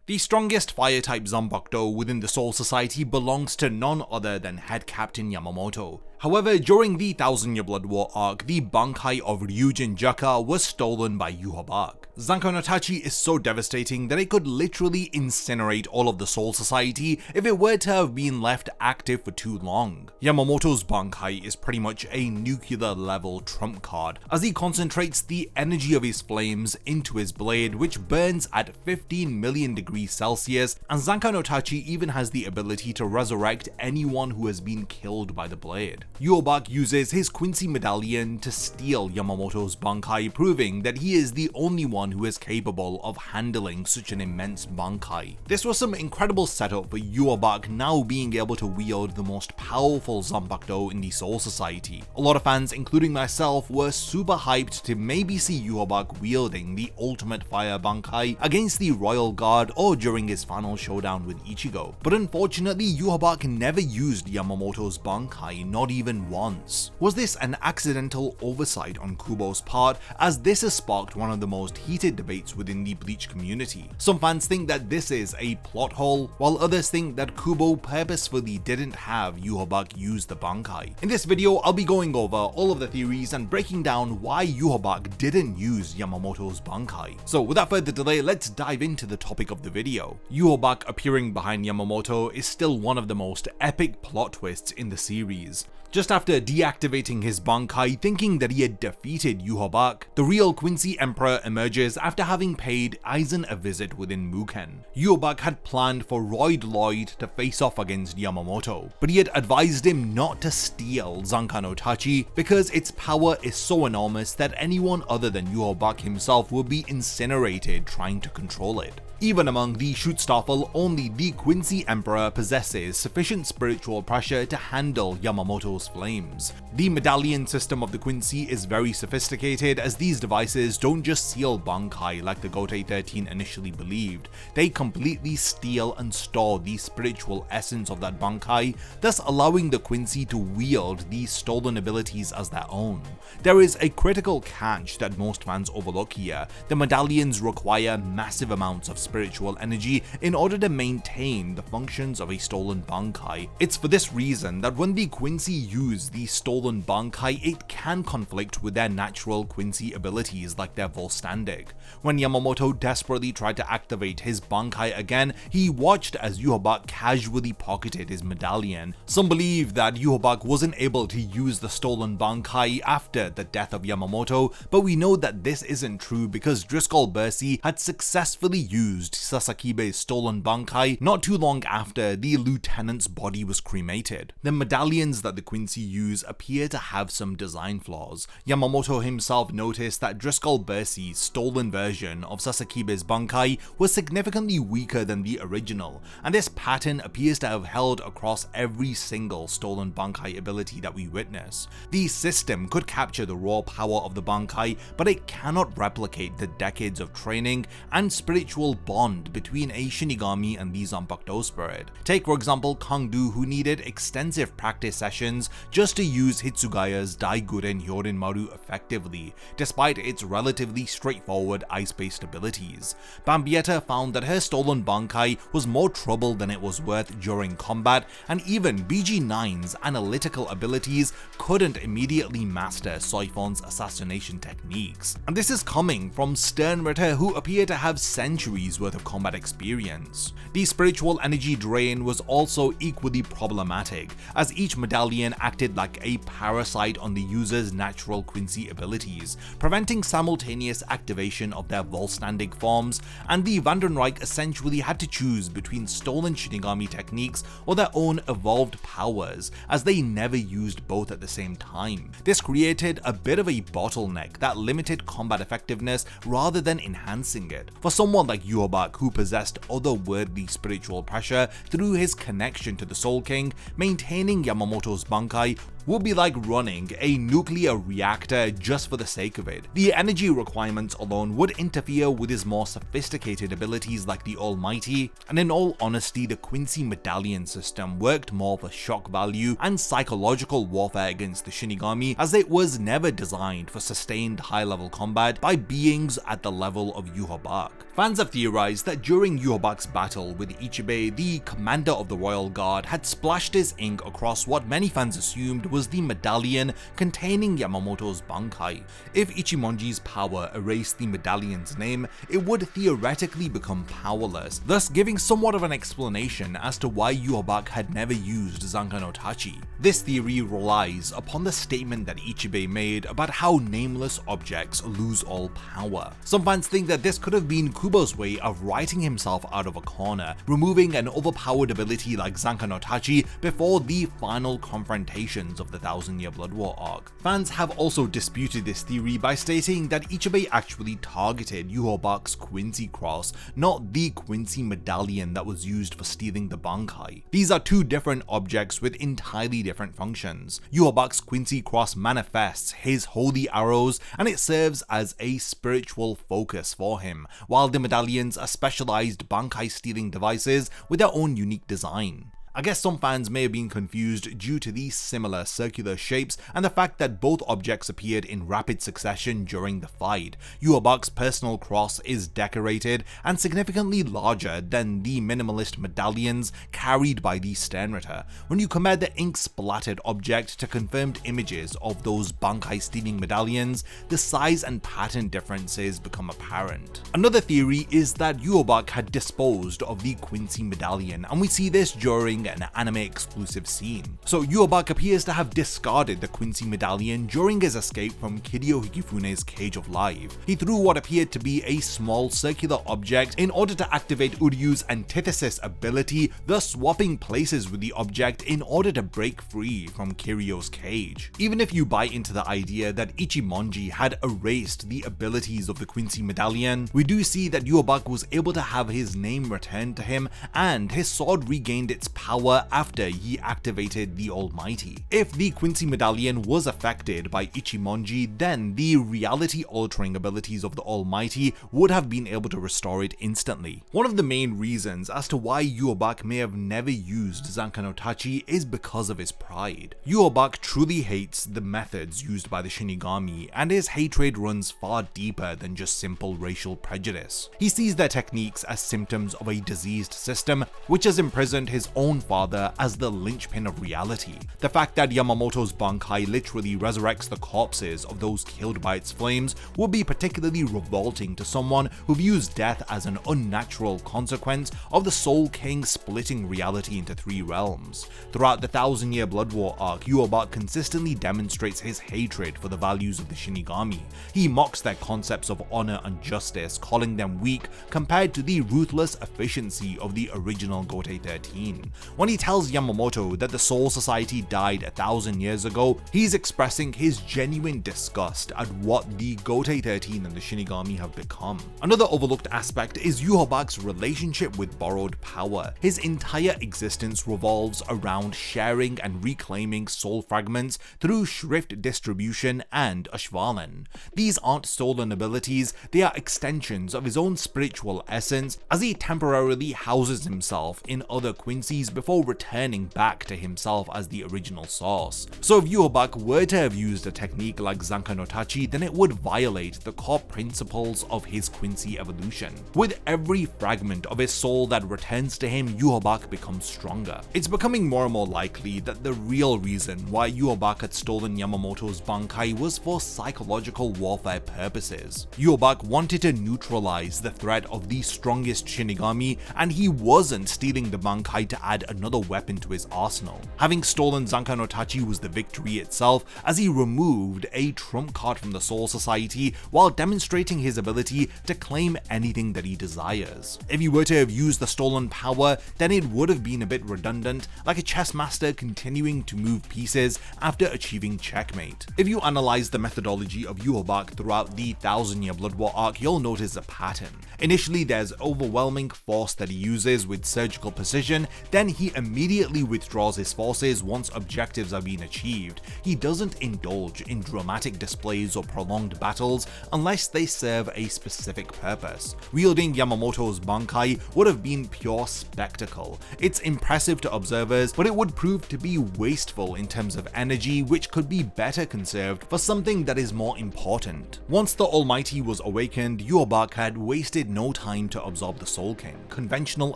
The strongest fire-type Zanpakutō within the Soul Society belongs to none other than Head Captain Yamamoto. However, during the 1000-year Blood War arc, the Bankai of Ryujin Jaka was stolen by Yhwach. Zanka no Tachi is so devastating that it could literally incinerate all of the Soul Society if it were to have been left active for too long. Yamamoto's Bankai is pretty much a nuclear level trump card, as he concentrates the energy of his flames into his blade, which burns at 15 million degrees Celsius, and Zanka no Tachi even has the ability to resurrect anyone who has been killed by the blade. Yhwach uses his Quincy medallion to steal Yamamoto's Bankai, proving that he is the only one who is capable of handling such an immense Bankai. This was some incredible setup for Yhwach now being able to wield the most powerful Zanpakutō in the Soul Society. A lot of fans, including myself, were super hyped to maybe see Yhwach wielding the ultimate fire Bankai against the Royal Guard or during his final showdown with Ichigo. But unfortunately, Yhwach never used Yamamoto's Bankai, not even once. Was this an accidental oversight on Kubo's part, as this has sparked one of the most heated debates within the Bleach community? Some fans think that this is a plot hole, while others think that Kubo purposefully didn't have Yhwach use the Bankai. In this video, I'll be going over all of the theories and breaking down why Yhwach didn't use Yamamoto's Bankai. So without further delay, let's dive into the topic of the video. Yhwach appearing behind Yamamoto is still one of the most epic plot twists in the series. Just after deactivating his Bankai thinking that he had defeated Yhwach, the real Quincy Emperor emerges after having paid Aizen a visit within Muken. Yhwach had planned for Royd Lloyd to face off against Yamamoto, but he had advised him not to steal Zanka no Tachi because its power is so enormous that anyone other than Yhwach himself will be incinerated trying to control it. Even among the Schutzstaffel, only the Quincy Emperor possesses sufficient spiritual pressure to handle Yamamoto's flames. The medallion system of the Quincy is very sophisticated, as these devices don't just seal Bankai like the Gotei 13 initially believed, they completely steal and store the spiritual essence of that Bankai, thus allowing the Quincy to wield these stolen abilities as their own. There is a critical catch that most fans overlook here: the medallions require massive amounts of spiritual energy in order to maintain the functions of a stolen Bankai. It's for this reason that when the Quincy use the stolen Bankai, it can conflict with their natural Quincy abilities like their Volstandic. When Yamamoto desperately tried to activate his Bankai again, he watched as Yhwach casually pocketed his medallion. Some believe that Yhwach wasn't able to use the stolen Bankai after the death of Yamamoto, but we know that this isn't true because Driscoll Bursey had successfully used Sasakibe's stolen Bankai not too long after the lieutenant's body was cremated. The medallions that the Quincy use appear to have some design flaws. Yamamoto himself noticed that Driscoll Bursey's stolen version of Sasakibe's Bankai was significantly weaker than the original, and this pattern appears to have held across every single stolen Bankai ability that we witness. The system could capture the raw power of the Bankai, but it cannot replicate the decades of training and spiritual bond between a Shinigami and the Zanpakutō spirit. Take for example Kangdu, who needed extensive practice sessions just to use Hitsugaya's Daiguren Hyorinmaru effectively, despite its relatively straightforward ice-based abilities. Bambietta found that her stolen Bankai was more trouble than it was worth during combat, and even BG9's analytical abilities couldn't immediately master Soifon's assassination techniques. And this is coming from Sternritter, who appear to have centuries worth of combat experience. The spiritual energy drain was also equally problematic, as each medallion acted like a parasite on the user's natural Quincy abilities, preventing simultaneous activation of their Volstandic forms, and the Vandenreich essentially had to choose between stolen Shinigami techniques or their own evolved powers, as they never used both at the same time. This created a bit of a bottleneck that limited combat effectiveness rather than enhancing it. For someone like Yhwach, who possessed otherworldly spiritual pressure through his connection to the Soul King, maintaining Yamamoto's Bankai would be like running a nuclear reactor just for the sake of it. The energy requirements alone would interfere with his more sophisticated abilities like the Almighty, and in all honesty, the Quincy medallion system worked more for shock value and psychological warfare against the Shinigami, as it was never designed for sustained high-level combat by beings at the level of Yhwach. Fans have theorized that during Yhwach's battle with Ichibei, the commander of the Royal Guard had splashed his ink across what many fans assumed was the medallion containing Yamamoto's Bankai. If Ichimonji's power erased the medallion's name, it would theoretically become powerless, thus giving somewhat of an explanation as to why Yhwach had never used Zanka no Tachi. This theory relies upon the statement that Ichibei made about how nameless objects lose all power. Some fans think that this could have been Kubo's way of writing himself out of a corner, removing an overpowered ability like Zanka no Tachi before the final confrontations of the Thousand Year Blood War arc. Fans have also disputed this theory by stating that Ichibei actually targeted Yhwach's Quincy Cross, not the Quincy medallion that was used for stealing the Bankai. These are two different objects with entirely different functions. Yhwach's Quincy Cross manifests his holy arrows, and it serves as a spiritual focus for him, while the medallions are specialized Bankai stealing devices with their own unique design. I guess some fans may have been confused due to these similar circular shapes and the fact that both objects appeared in rapid succession during the fight. Yhwach's personal cross is decorated and significantly larger than the minimalist medallions carried by the Sternritter. When you compare the ink-splattered object to confirmed images of those Bankai stealing medallions, the size and pattern differences become apparent. Another theory is that Yhwach had disposed of the Quincy medallion, and we see this during an anime exclusive scene. So Yhwach appears to have discarded the Quincy medallion during his escape from Kirio Hikifune's Cage of Life. He threw what appeared to be a small circular object in order to activate Uryu's antithesis ability, thus swapping places with the object in order to break free from Kirio's cage. Even if you buy into the idea that Ichimonji had erased the abilities of the Quincy medallion, we do see that Yhwach was able to have his name returned to him, and his sword regained its power after he activated the Almighty. If the Quincy medallion was affected by Ichimonji, then the reality-altering abilities of the Almighty would have been able to restore it instantly. One of the main reasons as to why Yhwach may have never used Zanka no Tachi is because of his pride. Yhwach truly hates the methods used by the Shinigami, and his hatred runs far deeper than just simple racial prejudice. He sees their techniques as symptoms of a diseased system which has imprisoned his own father as the linchpin of reality. The fact that Yamamoto's Bankai literally resurrects the corpses of those killed by its flames would be particularly revolting to someone who views death as an unnatural consequence of the Soul King splitting reality into three realms. Throughout the Thousand Year Blood War arc, Yhwach consistently demonstrates his hatred for the values of the Shinigami. He mocks their concepts of honor and justice, calling them weak compared to the ruthless efficiency of the original Gotei 13. When he tells Yamamoto that the Soul Society died 1,000 years ago, he's expressing his genuine disgust at what the Gotei 13 and the Shinigami have become. Another overlooked aspect is Yhwach's relationship with borrowed power. His entire existence revolves around sharing and reclaiming soul fragments through shrift distribution and Ashvalan. These aren't stolen abilities, they are extensions of his own spiritual essence, as he temporarily houses himself in other Quincy's before returning back to himself as the original source. So if Yhwach were to have used a technique like Zanka no Tachi, then it would violate the core principles of his Quincy evolution. With every fragment of his soul that returns to him, Yhwach becomes stronger. It's becoming more and more likely that the real reason why Yhwach had stolen Yamamoto's Bankai was for psychological warfare purposes. Yhwach wanted to neutralize the threat of the strongest Shinigami, and he wasn't stealing the Bankai to add another weapon to his arsenal. Having stolen Zanka no Tachi was the victory itself, as he removed a trump card from the Soul Society while demonstrating his ability to claim anything that he desires. If he were to have used the stolen power, then it would have been a bit redundant, like a chess master continuing to move pieces after achieving checkmate. If you analyze the methodology of Yhwach throughout the Thousand Year Blood War arc, you'll notice a pattern. Initially, there's overwhelming force that he uses with surgical precision, then he he immediately withdraws his forces once objectives have been achieved. He doesn't indulge in dramatic displays or prolonged battles unless they serve a specific purpose. Wielding Yamamoto's Bankai would have been pure spectacle. It's impressive to observers, but it would prove to be wasteful in terms of energy, which could be better conserved for something that is more important. Once the Almighty was awakened, Yhwach had wasted no time to absorb the Soul King. Conventional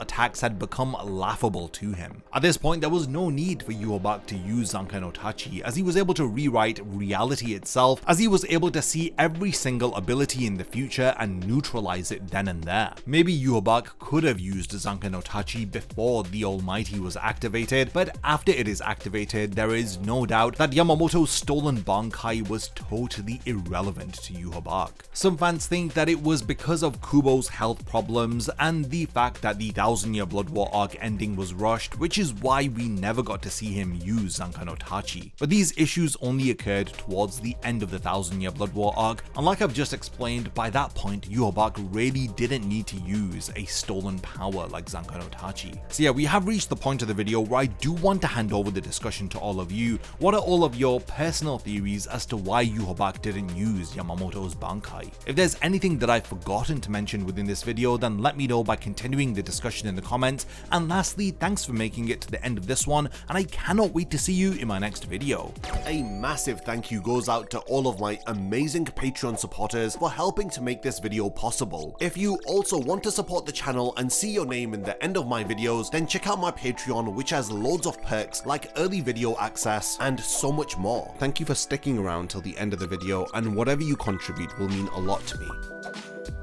attacks had become laughable to him. At this point, there was no need for Yhwach to use Zanka no Tachi, as he was able to rewrite reality itself, as he was able to see every single ability in the future and neutralize it then and there. Maybe Yhwach could have used Zanka no Tachi before the Almighty was activated, but after it is activated, there is no doubt that Yamamoto's stolen Bankai was totally irrelevant to Yhwach. Some fans think that it was because of Kubo's health problems and the fact that the 1000-year Blood War arc ending was rushed, which is why we never got to see him use Zanka no Tachi. But these issues only occurred towards the end of the 1000-year Blood War arc, and like I've just explained, by that point Yhwach really didn't need to use a stolen power like Zanka no Tachi. So yeah, we have reached the point of the video where I do want to hand over the discussion to all of you. What are all of your personal theories as to why Yhwach didn't use Yamamoto's Bankai? If there's anything that I've forgotten to mention within this video, then let me know by continuing the discussion in the comments. And lastly, thanks for making it to the end of this one, and I cannot wait to see you in my next video. A massive thank you goes out to all of my amazing Patreon supporters for helping to make this video possible. If you also want to support the channel and see your name in the end of my videos, then check out my Patreon, which has loads of perks like early video access and so much more. Thank you for sticking around till the end of the video, and whatever you contribute will mean a lot to me.